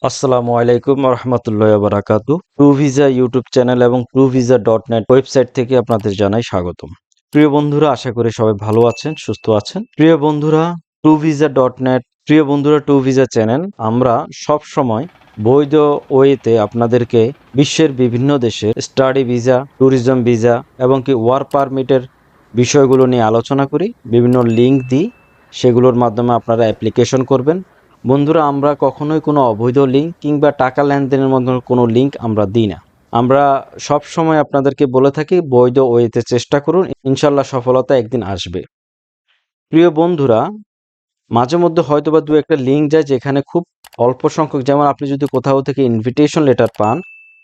আসসালামু আলাইকুম রহমতুল্লাহ বারাকাতু। ট্রু ভিসা ইউটিউব চ্যানেল এবং TrueVisa.net ওয়েবসাইট থেকে আপনাদের জানাই স্বাগতম। প্রিয় বন্ধুরা, আশা করি সবাই ভালো আছেন, সুস্থ আছেন। প্রিয় বন্ধুরা ট্রু ভিসা চ্যানেল আমরা সব সময় বৈধ ওয়েতে আপনাদেরকে বিশ্বের বিভিন্ন দেশে স্টাডি ভিসা, ট্যুরিজম ভিসা এবং কি ওয়ার্ক পারমিটের বিষয়গুলো নিয়ে আলোচনা করি, বিভিন্ন লিঙ্ক দিই, সেগুলোর মাধ্যমে আপনারা অ্যাপ্লিকেশন করবেন। বন্ধুরা, আমরা কখনোই কোনো অবৈধ লিঙ্ক কিংবা টাকা লেনদেনের মতো কোনো লিঙ্ক আমরা দিই না। আমরা সব সময় আপনাদেরকে বলে থাকি বৈধ ওয়েতে চেষ্টা করুন, ইনশাল্লাহ সফলতা একদিন আসবে। প্রিয় বন্ধুরা, মাঝে মধ্যে হয়তোবা দু একটা লিঙ্ক যায় যেখানে খুব অল্প সংখ্যক, যেমন আপনি যদি কোথাও থেকে ইনভিটেশন লেটার পান,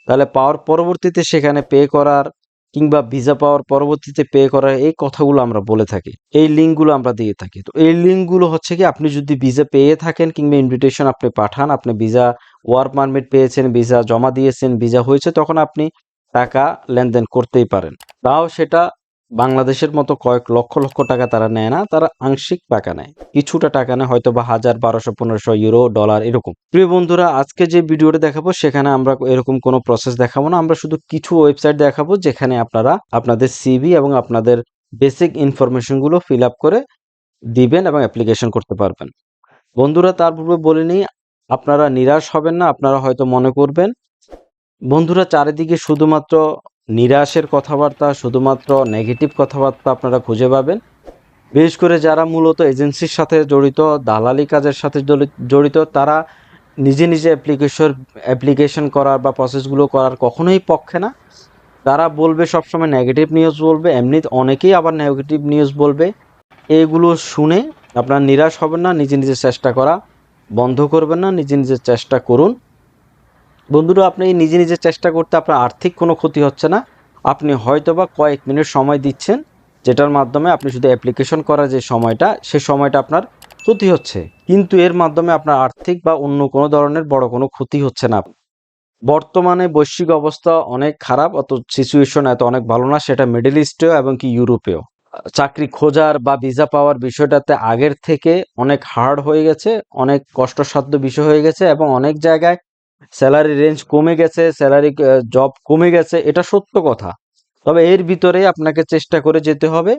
তাহলে পাওয়ার পরবর্তীতে সেখানে পে করার কিংবা ভিসা পাওয়ার পরবর্তীতে পে করার এই কথাগুলো আমরা বলে থাকি, এই লিঙ্কগুলো আমরা দিয়ে থাকি। তো এই লিঙ্কগুলো হচ্ছে কি, আপনি যদি ভিসা পেয়ে থাকেন কিংবা ইনভিটেশন আপনি পাঠান, আপনি ভিসা ওয়ার্ক পারমিট পেয়েছেন, ভিসা জমা দিয়েছেন, ভিসা হয়েছে, তখন আপনি টাকা লেনদেন করতেই পারেন। তাও সেটা বাংলাদেশের মতো কয়েক লক্ষ লক্ষ টাকা তারা নেয় না, তারা আংশিক টাকা নেয়, কিছুটা টাকা নেয়, হয়তো বা 1000, 1200, 1500 ইউরো, ডলার এরকম। প্রিয় বন্ধুরা, আজকে যে ভিডিওটা দেখাবো সেখানে আমরা এরকম কোনো প্রসেস দেখাবো না। আমরা শুধু কিছু ওয়েবসাইট দেখাবো যেখানে আপনারা আপনাদের সিভি এবং আপনাদের বেসিক ইনফরমেশনগুলো ফিল আপ করে দিবেন এবং অ্যাপ্লিকেশন করতে পারবেন। বন্ধুরা, তার পূর্বে বলে নিই, আপনারা নিরাশ হবেন না। আপনারা হয়তো মনে করবেন বন্ধুরা চারিদিকে শুধুমাত্র নিরাশের কথাবার্তা, শুধুমাত্র নেগেটিভ কথাবার্তা আপনারা খুঁজে পাবেন। বিশেষ করে যারা মূলত এজেন্সির সাথে জড়িত, দালালি কাজের সাথে জড়িত, তারা নিজে নিজে অ্যাপ্লিকেশন করার বা প্রসেসগুলো করার কখনোই পক্ষে না। তারা বলবে সবসময় নেগেটিভ নিউজ বলবে, এমনি অনেকেই আবার নেগেটিভ নিউজ বলবে। এগুলো শুনে আপনারা নিরাশ হবেন না, নিজে নিজে চেষ্টা করা বন্ধ করবেন না, নিজে নিজে চেষ্টা করুন। বন্ধুরা, আপনি নিজে নিজে চেষ্টা করতে আপনার আর্থিক কোনো ক্ষতি হচ্ছে না। আপনি হয়তোবা কয়েক মিনিট সময় দিচ্ছেন, যেটার মাধ্যমে আপনি শুধু অ্যাপ্লিকেশন করার যে সময়টা, সে সময়টা আপনার ক্ষতি হচ্ছে, কিন্তু এর মাধ্যমে আপনার আর্থিক বা অন্য কোনো ধরনের বড় কোনো ক্ষতি হচ্ছে না। বর্তমানে বৈশ্বিক অবস্থা অনেক খারাপ, অত সিচুয়েশন এত অনেক ভালো না, সেটা মিডল ইস্টেও এবং কি ইউরোপেও। চাকরি খোঁজার বা ভিসা পাওয়ার বিষয়টাতে আগের থেকে অনেক হার্ড হয়ে গেছে, অনেক কষ্টসাধ্য বিষয় হয়ে গেছে, এবং অনেক জায়গায় স্যালারি রেঞ্জ কমে গেছে, জব কমে গেছে, এটা সত্য কথা। তবে এর ভিতরে আপনাকে চেষ্টা করে যেতে হবে,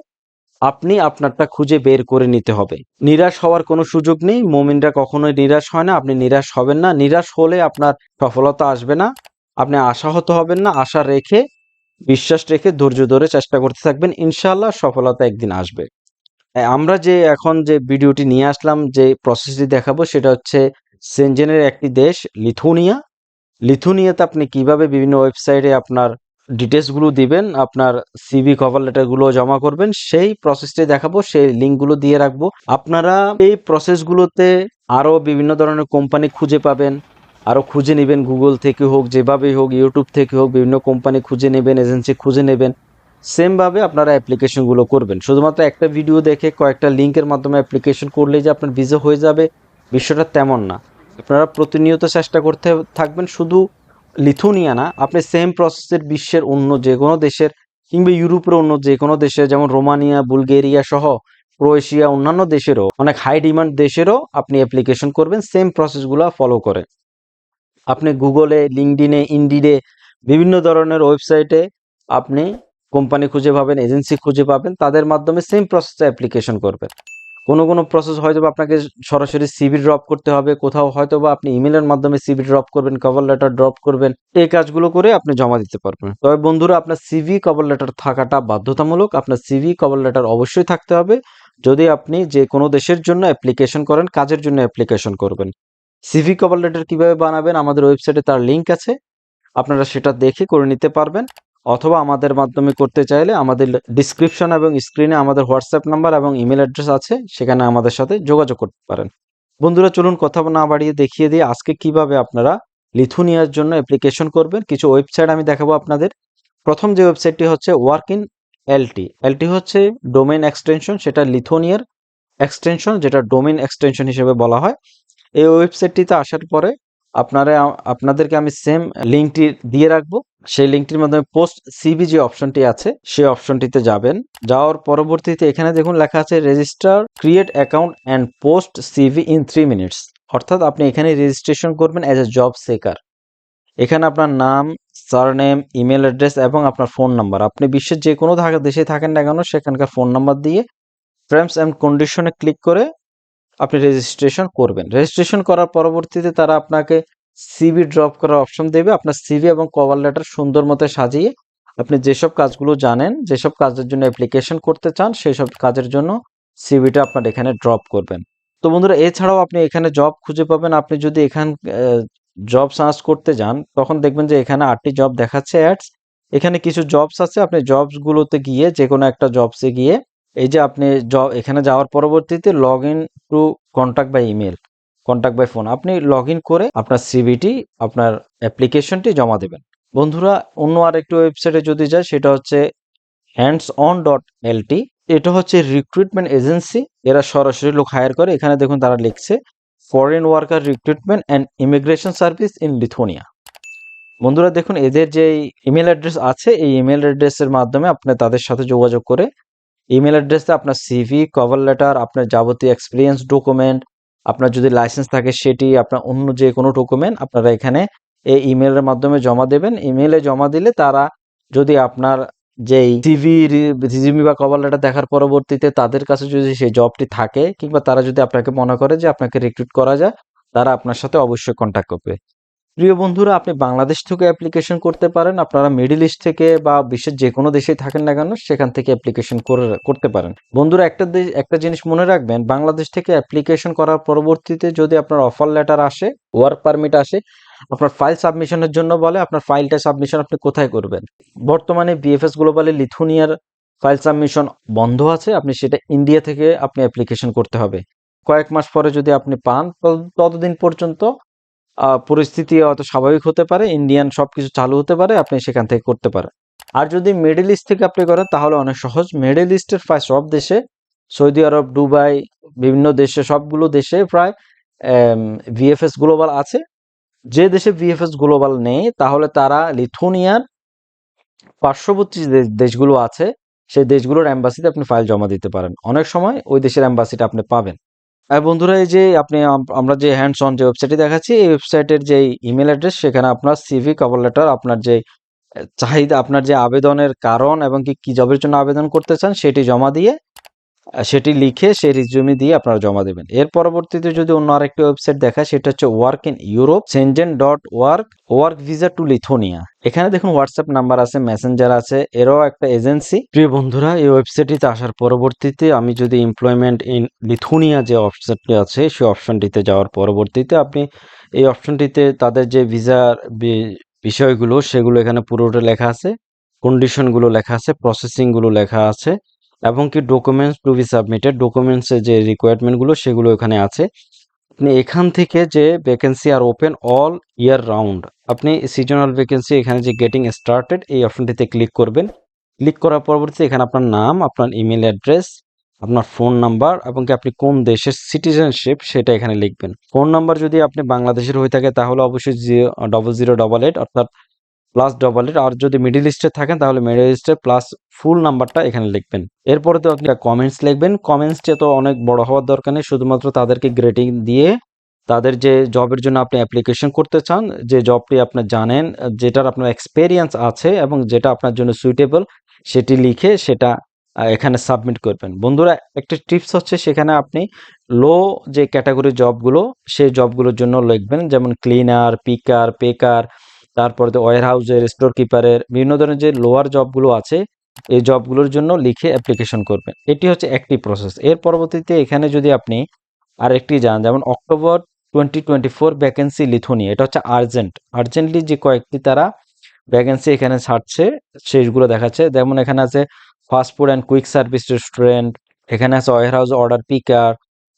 আপনি আপনারটা খুঁজে বের করে নিতে হবে। নিরাশ হওয়ার কোনো সুযোগ নেই, মুমিনরা কখনোই নিরাশ হয় না। আপনি নিরাশ হবেন না, নিরাশ হলে আপনার সফলতা আসবে না। আপনি আশাহত হবেন না, আশা রেখে, বিশ্বাস রেখে, ধৈর্য ধরে চেষ্টা করতে থাকবেন, ইনশাআল্লাহ সফলতা একদিন আসবে। আমরা যে এখন যে ভিডিওটি নিয়ে আসলাম, যে প্রসেসটি দেখাবো, সেটা হচ্ছে সেনজেনের একটি দেশ লিথুনিয়া। লিথুনিয়াতে আপনি কিভাবে বিভিন্ন ওয়েবসাইটে আপনার ডিটেলসগুলো দিবেন, আপনার সিভি কভার লেটারগুলো জমা করবেন, সেই প্রসেসটি দেখাবো, সেই লিঙ্কগুলো দিয়ে রাখবো। আপনারা এই প্রসেসগুলোতে আরও বিভিন্ন ধরনের কোম্পানি খুঁজে পাবেন, আরও খুঁজে নেবেন, গুগল থেকে হোক, যেভাবেই হোক, ইউটিউব থেকে হোক, বিভিন্ন কোম্পানি খুঁজে নেবেন, এজেন্সি খুঁজে নেবেন। সেমভাবে আপনারা অ্যাপ্লিকেশনগুলো করবেন। শুধুমাত্র একটা ভিডিও দেখে কয়েকটা লিঙ্কের মাধ্যমে অ্যাপ্লিকেশন করলেই যে আপনার ভিসা হয়ে যাবে, বিষয়টা তেমন না। আপনারা প্রতিনিয়ত চেষ্টা করতে থাকবেন। শুধু লিথুনিয়া না, আপনি সেম প্রসেসের বিশ্বের অন্য যে কোনো দেশের কিংবা ইউরোপের অন্য যে কোনো দেশে, যেমন রোমানিয়া, বুলগেরিয়া সহ ক্রোয়েশিয়া, অন্যান্য দেশেরও, অনেক হাই ডিমান্ড দেশেরও আপনি অ্যাপ্লিকেশন করবেন সেম প্রসেসগুলো ফলো করে। আপনি গুগলে, লিঙ্কডিনে, ইন্ডিডে, বিভিন্ন ধরনের ওয়েবসাইটে আপনি কোম্পানি খুঁজে পাবেন, এজেন্সি খুঁজে পাবেন, তাদের মাধ্যমে সেম প্রসেসে অ্যাপ্লিকেশন করবেন। কোনো প্রসেস হয়তো আপনাকে সরাসরি সিভি ড্রপ করতে হবে, কোথাও হয়তো বা আপনি ইমেলের মাধ্যমে সিভি ড্রপ করবেন, কভার লেটার ড্রপ করবেন, এই কাজগুলো করে আপনি জমা দিতে পারবেন। তবে বন্ধুরা, আপনার সিভি কভার লেটার থাকাটা বাধ্যতামূলক। আপনার সিভি কভার লেটার অবশ্যই থাকতে হবে যদি আপনি যে কোনো দেশের জন্য অ্যাপ্লিকেশন করেন, কাজের জন্য অ্যাপ্লিকেশন করবেন। সিভি কভার লেটার কিভাবে বানাবেন, আমাদের ওয়েবসাইটে তার লিঙ্ক আছে, আপনারা সেটা দেখে করে নিতে পারবেন। অথবা আমাদের মাধ্যমে করতে চাইলে আমাদের ডিসক্রিপশন এবং স্ক্রিনে আমাদের হোয়াটসঅ্যাপ নাম্বার এবং ইমেল অ্যাড্রেস আছে, সেখানে আমাদের সাথে যোগাযোগ করতে পারেন। বন্ধুরা, চলুন কথা না বাড়িয়ে দেখিয়ে দিই আজকে কিভাবে আপনারা লিথুনিয়ার জন্য অ্যাপ্লিকেশন করবেন। কিছু ওয়েবসাইট আমি দেখাবো আপনাদের। প্রথম যে ওয়েবসাইটটি হচ্ছে ওয়ার্ক ইন এলটি। এলটি হচ্ছে ডোমেইন এক্সটেনশন, সেটা লিথুনিয়ার এক্সটেনশন, যেটা ডোমেইন এক্সটেনশন হিসেবে বলা হয়। এই ওয়েবসাইটটিতে আসার পরে আপনাদেরকে আমি সেম লিঙ্কটি দিয়ে রাখবো। সেই লিঙ্কটির মাধ্যমে পোস্ট সিভি যে অপশনটি আছে, সেই অপশনটিতে যাবেন। যাওয়ার পরবর্তীতে এখানে দেখুন লেখা আছে register, create account and post CV in 3 minutes. অর্থাৎ আপনি এখানে রেজিস্ট্রেশন করবেন অ্যাজ এ জব সেকার। এখানে আপনার নাম, সারনেম, ইমেল অ্যাড্রেস এবং আপনার ফোন নাম্বার, আপনি বিশ্বের যে কোনো দেশে থাকেন না কেন সেখানকার ফোন নাম্বার দিয়ে টার্মস অ্যান্ড কন্ডিশনে ক্লিক করে আপনি রেজিস্ট্রেশন করবেন। রেজিস্ট্রেশন করার পরবর্তীতে তারা আপনাকে সিভি ড্রপ করার অপশন দেবে। আপনার সিভি এবং কভার লেটার সুন্দর মতো সাজিয়ে আপনি যেসব কাজগুলো জানেন, যেসব কাজের জন্য অ্যাপ্লিকেশন করতে চান, সেই সব কাজের জন্য সিভিটা আপনার এখানে ড্রপ করবেন। তো বন্ধুরা, এছাড়াও আপনি এখানে জব খুঁজে পাবেন। আপনি যদি জব সার্চ করতে যান তখন দেখবেন যে এখানে 8টি জব দেখাচ্ছে অ্যাডস। এখানে কিছু জবস আছে, আপনি জবসগুলোতে গিয়ে যে কোনো একটা জবসে গিয়ে এই যে আপনি এখানে যাওয়ার পরবর্তীতে log in to contact by email, contact by phone, আপনি লগ ইন করে আপনার সিভিটি, আপনার অ্যাপ্লিকেশনটি জমা দেবেন। বন্ধুরা, অন্য আরেকটি ওয়েবসাইটে যদি যায় সেটা হচ্ছে hands-on.lt। এটা হচ্ছে রিক্রুটমেন্ট এজেন্সি, এরা সরাসরি লোক হায়ার করে। এখানে দেখুন তারা লিখছে foreign worker recruitment and immigration service in Lithuania. বন্ধুরা দেখুন, এদের যে ইমেল অ্যাড্রেস আছে এই ইমেল অ্যাড্রেসের মাধ্যমে আপনি তাদের সাথে যোগাযোগ করে ইমেল অ্যাড্রেসে আপনার সিভি, কভার লেটার, আপনার যাবতীয় এক্সপিরিয়েন্স ডকুমেন্ট, আপনার যদি লাইসেন্স থাকে সেটি, আপনার অন্য যে কোনো ডকুমেন্ট আপনারা এখানে এই ইমেলের মাধ্যমে জমা দেবেন। ইমেলে জমা দিলে তারা যদি আপনার যেই সিভি, রিজিউমি বা কভার লেটার দেখার পরবর্তীতে তাদের কাছে যদি সেই জবটি থাকে কিংবা তারা যদি আপনাকে মনে করে যে আপনাকে রিক্রুট করা যায়, তারা আপনার সাথে অবশ্যই কন্ট্যাক্ট করবে। প্রিয় বন্ধুরা, আপনি বাংলাদেশ থেকে অ্যাপ্লিকেশন করতে পারেন, আপনারা মিডল ইস্ট থেকে বা বিশ্বের যে কোনো দেশেই থাকেন না কেন সেখান থেকে অ্যাপ্লিকেশন করতে পারেন। বন্ধুরা, একটা জিনিস মনে রাখবেন, বাংলাদেশ থেকে অ্যাপ্লিকেশন করার পরবর্তীতে যদি আপনার অফার লেটার আসে, ওয়ার্ক পারমিট আসে, আপনার ফাইল সাবমিশনের জন্য বলে, আপনার ফাইলটা সাবমিশন আপনি কোথায় করবেন? বর্তমানে বিএফএস গ্লোবালে লিথুনিয়ার ফাইল সাবমিশন বন্ধ আছে, আপনি সেটা ইন্ডিয়া থেকে আপনি অ্যাপ্লিকেশন করতে হবে। কয়েক মাস পরে যদি আপনি পান, ততদিন পর্যন্ত পরিস্থিতি হয়তো স্বাভাবিক হতে পারে, ইন্ডিয়ান সবকিছু চালু হতে পারে, আপনি সেখান থেকে করতে পারেন। আর যদি মিডল ইস্ট থেকে আপনি করেন তাহলে অনেক সহজ। মিডল ইস্টের প্রায় সব দেশে, সৌদি আরব, দুবাই, বিভিন্ন দেশে, সবগুলো দেশে প্রায় ভিএফএস গ্লোবাল আছে। যে দেশে ভিএফএস গ্লোবাল নেই তাহলে তারা লিথুনিয়ার পার্শ্ববর্তী যে দেশগুলো আছে সেই দেশগুলোর এম্বাসিতে আপনি ফাইল জমা দিতে পারেন। অনেক সময় ওই দেশের এম্বাসিটা আপনি পাবেন। আর বন্ধুরা, এই যে আমরা যে হ্যান্ডস অন যে ওয়েবসাইটে দেখাচ্ছি, এই ওয়েবসাইটের যে ইমেল অ্যাড্রেস, সেখানে আপনার সিভি, কভার লেটার, আপনার যে চাহিদা, আপনার যে আবেদনের কারণ এবং কি জবের জন্য আবেদন করতে চান সেটি জমা দিয়ে, সেটি লিখে সেই রিজিউমি দিয়ে আপনারা জমা দেবেন। এর পরবর্তীতে যদি অন্য আরেকটি ওয়েবসাইট দেখা, সেটা হচ্ছে work in Europe, Schengen.org, work visa to Lithuania. এখানে দেখুন হোয়াটসঅ্যাপ নাম্বার আছে, মেসেঞ্জার আছে, এরাও একটা এজেন্সি। প্রিয় বন্ধুরা, এই ওয়েবসাইটটিতে আসার পরবর্তীতে আমি যদি এমপ্লয়মেন্ট ইন লিথুনিয়া যে অপশনটি আছে সেই অপশনটিতে যাওয়ার পরবর্তীতে আপনি এই অপশনটিতে তাদের যে ভিসার বিষয়গুলো সেগুলো এখানে পুরোটা লেখা আছে, কন্ডিশনগুলো লেখা আছে, প্রসেসিংগুলো লেখা আছে এবং কি ডকুমেন্টস টু বি সাবমিটেড, ডকুমেন্টসের যে রিকোয়ারমেন্টগুলো সেগুলো এখানে আছে। আপনি এখান থেকে যে ভ্যাকেন্সি আর ওপেন অল ইয়ার রাউন্ড, আপনি সিজনাল ভ্যাকেন্সি এখানে যে গেটিং স্টার্টেড এই অপশনটিতে ক্লিক করবেন। ক্লিক করার পরবর্তীতে এখানে আপনার নাম, আপনার ইমেল অ্যাড্রেস, আপনার ফোন নাম্বার এবং কি আপনি কোন দেশের সিটিজেনশিপ সেটা এখানে লিখবেন। ফোন নাম্বার যদি আপনি বাংলাদেশের হয়ে থাকে তাহলে অবশ্যই 0088 অর্থাৎ +88, আর যদি মিডল ইস্টে থাকেন তাহলে মিডল ইস্টের প্লাস ফুল নাম্বারটা এখানে লিখবেন। এরপরে তো আপনি কমেন্টস লিখবেন। কমেন্টসটা তো অনেক বড় হওয়ার দরকার নেই, শুধুমাত্র তাদেরকে গ্রেডিং দিয়ে তাদের যে জবের জন্য আপনি অ্যাপ্লিকেশন করতে চান, যে জবটি আপনি জানেন, যেটার আপনার এক্সপেরিয়েন্স আছে এবং যেটা আপনার জন্য সুইটেবল, সেটি লিখে সেটা এখানে সাবমিট করবেন। বন্ধুরা, একটা টিপস হচ্ছে সেখানে আপনি লো যে ক্যাটাগরির জবগুলো সেই জবগুলোর জন্য লিখবেন, যেমন ক্লিনার, পিকার, পেকার, তারপরে তো ওয়্যার হাউসের, স্টোর কিপারের, বিভিন্ন ধরনের যে লোয়ার জবগুলো আছে এই জবগুলোর জন্য লিখে অ্যাপ্লিকেশন করবেন। এটি হচ্ছে একটি প্রসেস। এর পরবর্তীতে এখানে যদি আপনি আরেকটি যান, যেমন অক্টোবর 2024 ভ্যাকেন্সি লিথুনিয়া, এটা হচ্ছে আর্জেন্টলি যে কয়েকটি তারা ভ্যাকেন্সি এখানে ছাড়ছে সেইগুলো দেখাচ্ছে। যেমন এখানে আছে fast food and quick service restaurant, এখানে আছে ওয়্যার হাউস অর্ডার পিকার,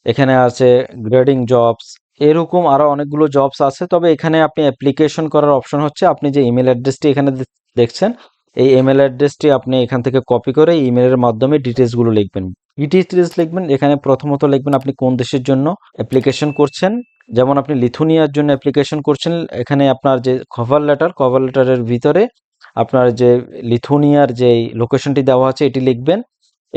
এখানে আছে গ্রেডিং জবস, এরকম আরো অনেকগুলো জবস আছে। তবে এখানে আপনি অ্যাপ্লিকেশন করার অপশন হচ্ছে আপনি যে ইমেল অ্যাড্রেসটি এখানে দেখছেন এই ইমেল অ্যাড্রেসটি আপনি এখান থেকে কপি করে ইমেলের মাধ্যমে ডিটেলসগুলো লিখবেন। কি ডিটেলস লিখবেন? এখানে প্রথমত লিখবেন আপনি কোন দেশের জন্য অ্যাপ্লিকেশন করছেন। যেমন আপনি লিথুনিয়ার জন্য অ্যাপ্লিকেশন করছেন, এখানে আপনার যে কভার লেটারের ভিতরে আপনার যে লিথুনিয়ার যে লোকেশনটি দেওয়া আছে এটি লিখবেন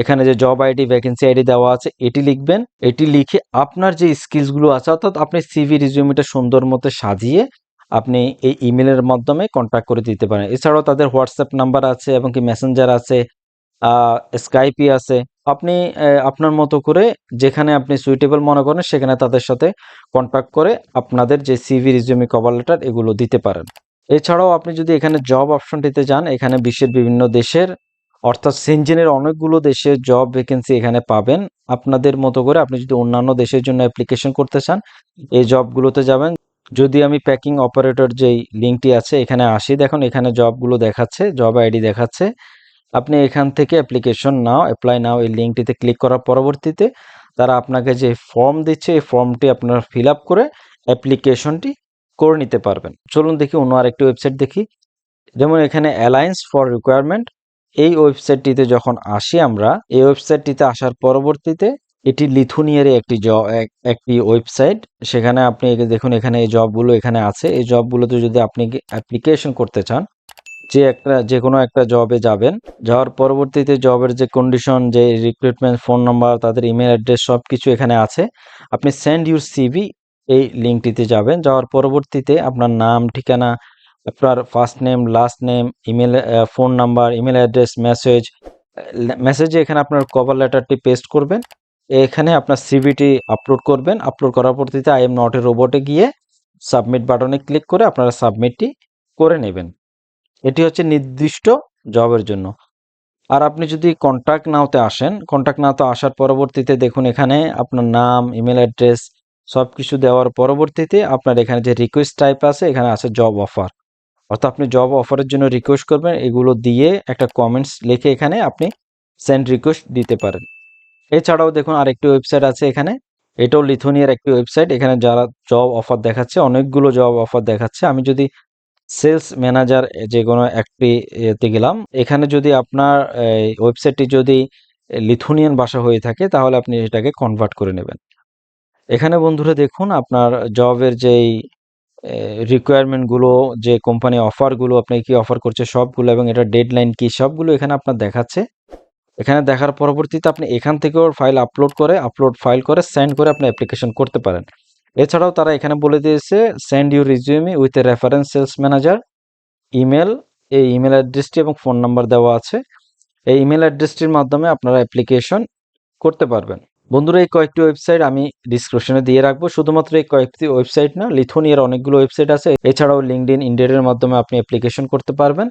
এখানে যে জব আইডি, ভ্যাকেন্সি আইডি দেওয়া আছে এটি লিখবেন। এটি লিখে আপনার যে স্কিলসগুলো আছে, অর্থাৎ আপনি সিভি রিজিউমিটা সুন্দর মতো সাজিয়ে আপনি এই ইমেলের মাধ্যমে কন্ট্যাক্ট করে দিতে পারেন। এছাড়াও তাদের হোয়াটসঅ্যাপ নাম্বার আছে এবং কি মেসেঞ্জার আছে, স্কাইপি আছে। আপনি আপনার মতো করে যেখানে আপনি সুইটেবল মনে করেন সেখানে তাদের সাথে কন্ট্যাক্ট করে আপনাদের যে সিভি, রিজিউমি, কভার লেটার এগুলো দিতে পারেন। এছাড়াও আপনি যদি এখানে জব অপশনটিতে যান, এখানে বিশ্বের বিভিন্ন দেশের অর্থাৎ সেনজেনের অনেকগুলো দেশের জব ভ্যাকেন্সি এখানে পাবেন। আপনাদের মতো করে আপনি যদি অন্যান্য দেশের জন্য অ্যাপ্লিকেশন করতে চান, এই জবগুলোতে যাবেন। যদি আমি প্যাকিং অপারেটর যেই লিঙ্কটি আছে এখানে আসি, দেখুন এখানে জবগুলো দেখাচ্ছে, জব আইডি দেখাচ্ছে। আপনি এখান থেকে অ্যাপ্লিকেশন নাও, অ্যাপ্লাই নাও এই লিঙ্কটিতে ক্লিক করার পরবর্তীতে তারা আপনাকে যে ফর্ম দিচ্ছে এই ফর্মটি আপনার ফিল আপ করে অ্যাপ্লিকেশনটি করে নিতে পারবেন। চলুন দেখি অন্য আরেকটি ওয়েবসাইট দেখি। যেমন এখানে অ্যালায়েন্স ফর রিকোয়ারমেন্ট, এই ওয়েবসাইটটিতে যখন আসি আমরা, এই ওয়েবসাইটটিতে আসার পরবর্তীতে এটি লিথুনিয়ার একটি ওয়েবসাইট। সেখানে আপনি দেখুন এখানে এই জবগুলো এখানে আছে। এই জবগুলোতে যদি আপনি অ্যাপ্লিকেশন করতে চান, যে কোনো একটা জবে যাবেন, যাওয়ার পরবর্তীতে জবের যে কন্ডিশন, যে রিক্রুটমেন্ট ফোন নাম্বার, তাদের ইমেল অ্যাড্রেস সব কিছু এখানে আছে। আপনি সেন্ড ইউর সিভি এই লিঙ্কটিতে যাবেন। যাওয়ার পরবর্তীতে আপনার নাম, ঠিকানা, আপনার first name, last name, email, phone number, email address, মেসেজে এখানে আপনার কভার লেটারটি পেস্ট করবেন। এখানে আপনার সিভিটি আপলোড করবেন। আপলোড করার পরবর্তীতে আই এম নট এ রোবটে গিয়ে সাবমিট বাটনে ক্লিক করে আপনারা সাবমিটটি করে নেবেন। এটি হচ্ছে নির্দিষ্ট জবের জন্য। আর আপনি যদি কন্ট্যাক্ট নাওতে আসেন, কন্ট্যাক্ট নাওতে আসার পরবর্তীতে দেখুন এখানে আপনার নাম, ইমেল অ্যাড্রেস সব কিছু দেওয়ার পরবর্তীতে আপনার এখানে যে রিকোয়েস্ট টাইপ আছে, এখানে আছে জব অফার। অর্থাৎ আপনি জব অফারের জন্য রিকোয়েস্ট করবেন, এগুলো দিয়ে একটা কমেন্টস লিখে এখানে আপনি সেন্ড রিকোয়েস্ট দিতে পারেন। এছাড়াও দেখুন আরেকটি ওয়েবসাইট আছে এখানে, এটাও লিথুনিয়ার একটি ওয়েবসাইট। এখানে যারা জব অফার দেখাচ্ছে, অনেকগুলো জব অফার দেখাচ্ছে। আমি যদি সেলস ম্যানেজার যে কোনো একটি এতে গেলাম, এখানে যদি আপনার ওয়েবসাইটটি যদি লিথুনিয়ান ভাষা হয়ে থাকে তাহলে আপনি এটাকে কনভার্ট করে নেবেন। এখানে বন্ধুরা দেখুন আপনার জবের যেই রিকোয়ারমেন্টগুলো, যে কোম্পানি অফারগুলো আপনাকে কি অফার করছে সবগুলো, এবং এটা ডেডলাইন কি সবগুলো এখানে আপনার দেখাচ্ছে। এখানে দেখার পরবর্তীতে আপনি এখান থেকেও ফাইল করে সেন্ড করে আপনি অ্যাপ্লিকেশন করতে পারেন। এছাড়াও তারা এখানে বলে দিয়েছে send your resume with a reference sales manager email. এই ইমেল অ্যাড্রেসটি এবং ফোন নাম্বার দেওয়া আছে। এই ইমেল অ্যাড্রেসটির মাধ্যমে আপনারা অ্যাপ্লিকেশন করতে পারবেন। বন্ধুরা এই কয়েকটি ওয়েবসাইট আমি ডিসক্রিপশনে দিয়ে রাখবো। শুধুমাত্র এই কয়েকটি ওয়েবসাইট না, লিথুনিয়ার অনেকগুলো ওয়েবসাইট আছে। এছাড়াও লিঙ্কডইন, ইনডিডের মাধ্যমে আপনি অ্যাপ্লিকেশন করতে পারবেন,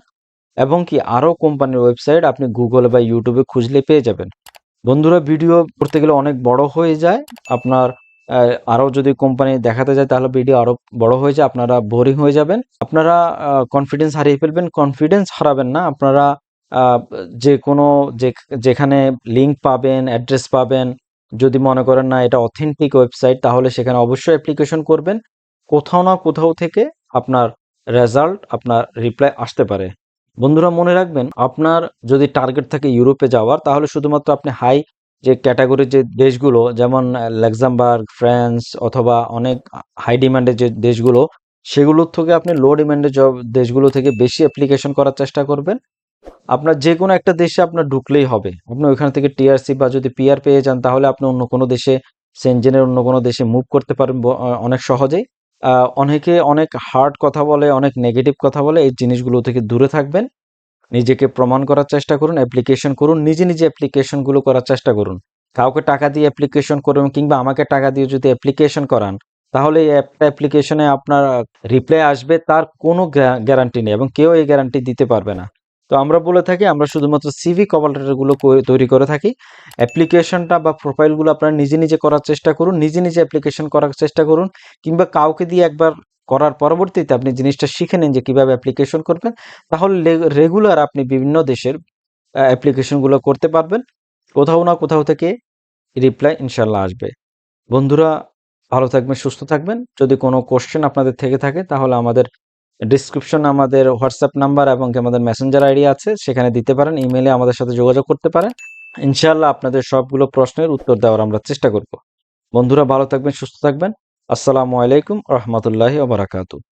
এবং কি আরও কোম্পানির ওয়েবসাইট আপনি গুগলে বা ইউটিউবে খুঁজলে পেয়ে যাবেন। বন্ধুরা ভিডিও করতে গেলে অনেক বড় হয়ে যায়, আপনার আরও যদি কোম্পানি দেখাতে যায় তাহলে ভিডিও আরও বড় হয়ে যায়, আপনারা বোরিং হয়ে যাবেন, আপনারা কনফিডেন্স হারিয়ে ফেলবেন। কনফিডেন্স হারাবেন না, আপনারা আহ, যে কোনো যেখানে লিঙ্ক পাবেন, অ্যাড্রেস পাবেন, যদি মনে করেন না এটা অথেন্টিক ওয়েবসাইট, তাহলে সেখানে অবশ্যই অ্যাপ্লিকেশন করবেন। কোথাও না কোথাও থেকে আপনার রেজাল্ট, আপনার রিপ্লাই আসতে পারে। বন্ধুরা মনে রাখবেন, আপনার যদি টার্গেট থাকে ইউরোপে যাওয়ার, তাহলে শুধুমাত্র আপনি হাই যে ক্যাটাগরির যে দেশগুলো, যেমন লাক্সেমবার্গ, ফ্রান্স, অথবা অনেক হাই ডিমান্ডের যে দেশগুলো, সেগুলোর থেকে আপনি লো ডিমান্ডের দেশগুলো থেকে বেশি অ্যাপ্লিকেশন করার চেষ্টা করবেন। আপনার যে কোনো একটা দেশে আপনার ঢুকলেই হবে। আপনি ওইখান থেকে টিআরসি বা যদি পিআর পেয়ে যান তাহলে আপনি অন্য কোনো দেশে, সেনজেনের অন্য কোনো দেশে মুভ করতে পারেন অনেক সহজেই। অনেকে অনেক হার্ড কথা বলে, অনেক নেগেটিভ কথা বলে, এই জিনিসগুলো থেকে দূরে থাকবেন। নিজেকে প্রমাণ করার চেষ্টা করুন, অ্যাপ্লিকেশন করুন, নিজে নিজে অ্যাপ্লিকেশনগুলো করার চেষ্টা করুন। কাউকে টাকা দিয়ে অ্যাপ্লিকেশন করুন, কিংবা আমাকে টাকা দিয়ে যদি অ্যাপ্লিকেশন করান, তাহলে এই অ্যাপ্লিকেশনে আপনার রিপ্লাই আসবে তার কোনো গ্যারান্টি নেই, এবং কেউ এই গ্যারান্টি দিতে পারবে না। তো আমরা বলে থাকি, আমরা শুধুমাত্র সিভি কভার লেটারগুলো তৈরি করে থাকি। অ্যাপ্লিকেশনটা বা প্রোফাইলগুলো আপনারা নিজে নিজে করার চেষ্টা করুন, নিজে নিজে অ্যাপ্লিকেশন করার চেষ্টা করুন, কিংবা কাউকে দিয়ে একবার করার পরবর্তীতে আপনি জিনিসটা শিখে নিন যে কীভাবে অ্যাপ্লিকেশন করবেন। তাহলে রেগুলার আপনি বিভিন্ন দেশের অ্যাপ্লিকেশনগুলো করতে পারবেন। কোথাও না কোথাও থেকে রিপ্লাই ইনশাল্লাহ আসবে। বন্ধুরা ভালো থাকবেন, সুস্থ থাকবেন। যদি কোনো কোশ্চেন আপনাদের থেকে থাকে তাহলে আমাদের ডিসক্রিপশনে আমাদের হোয়াটসঅ্যাপ নাম্বার এবং আমাদের মেসেঞ্জার আইডি আছে, সেখানে দিতে পারেন। ইমেইলে আমাদের সাথে যোগাযোগ করতে পারেন। ইনশাআল্লাহ আপনাদের সবগুলো প্রশ্নের উত্তর দেওয়ার আমরা চেষ্টা করব। বন্ধুরা ভালো থাকবেন, সুস্থ থাকবেন। আসসালামু আলাইকুম রহমতুল্লাহি ওয়া বারাকাতুহু।